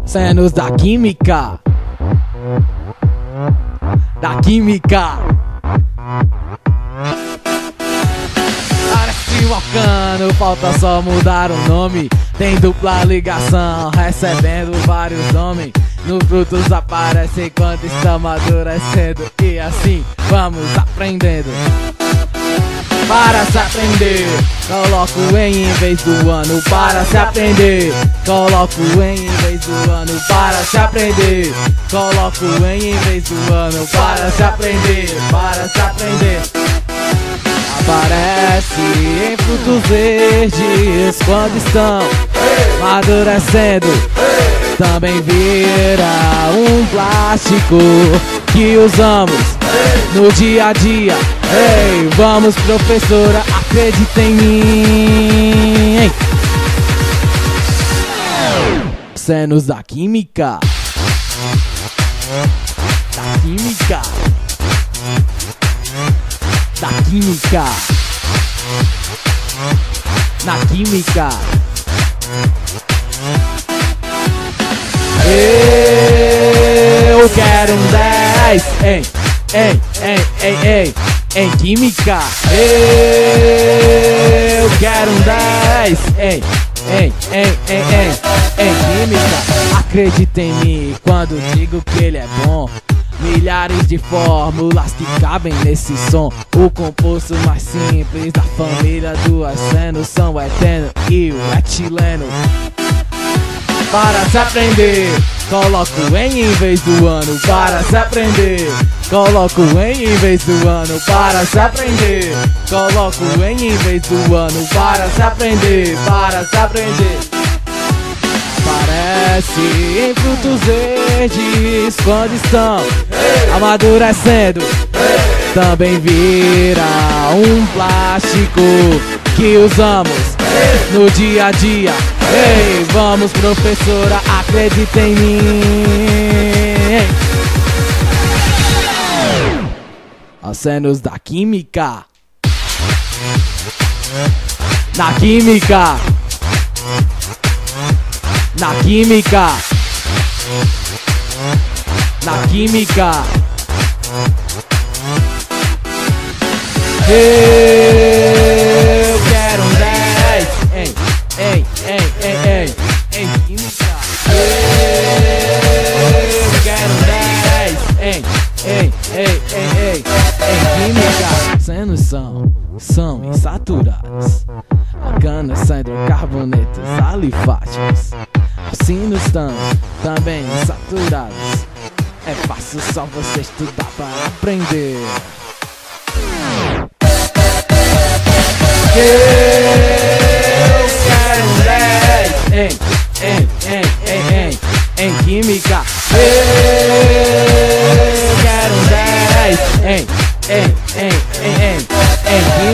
Cenos da química. Da química. Parece um Vulcano, falta só mudar o nome. Tem dupla ligação, recebendo vários homens. Nos frutos aparecem quando estão amadurecendo. E assim vamos aprendendo. Para se aprender, coloco em vez do ano. Para se aprender, coloco em vez do ano. Para se aprender, coloco em vez do ano. Para se aprender, para se aprender. Aparece em frutos verdes quando estão amadurecendo. Também vira um plástico que usamos no dia a dia. Ei, vamos professora, acredita em mim. Cenos da química. Da química. Da química. Na química. Eu quero um 10 em química. Eu quero um 10 em química. Acredita em mim quando digo que ele é bom. Milhares de fórmulas que cabem nesse som. O composto mais simples da família do arseno são o eteno e o etileno. Para se aprender, coloco em vez do ano. Para se aprender, coloco em vez do ano. Para se aprender, coloco em vez do ano. Para se aprender, para se aprender. Aparece em frutos verdes quando estão amadurecendo. Também vira um plástico que usamos no dia a dia. Ei, vamos professora, acredita em mim. Acenos da química. Na química. Na química. Na química. Eu quero um 10 em química. Eu quero um 10 em química. Cenos são insaturados. Alcanos são hidrocarbonetos alifáticos. Alcinos estão também insaturados. É fácil só você estudar para aprender. Eu quero um 10 em química. Eu quero um 10 em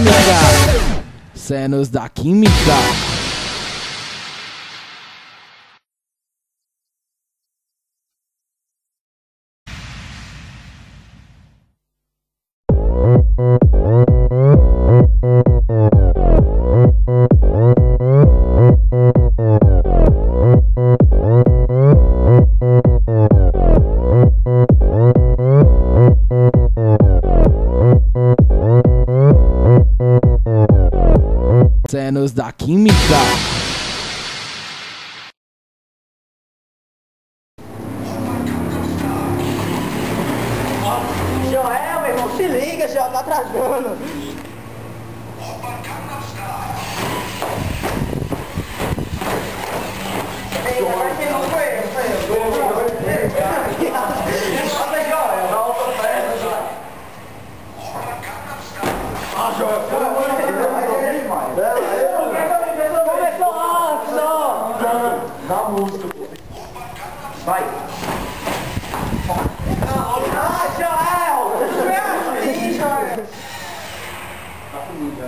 química. Cenos da química. Cenos da química. Joel, meu irmão, se liga, Joel, tá atrasando. Dá música, pô. Vai. Ah, Joel! Joel! Tá comigo, já.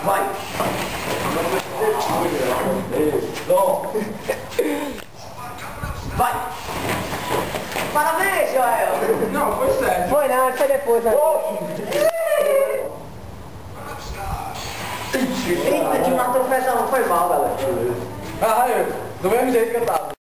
Vai. Vai. Parabéns, Joel! Não, foi certo. Foi não, foi depois, né? Eita, de uma tropeção, foi mal, galera. Ah, eu, do mesmo jeito que eu tava.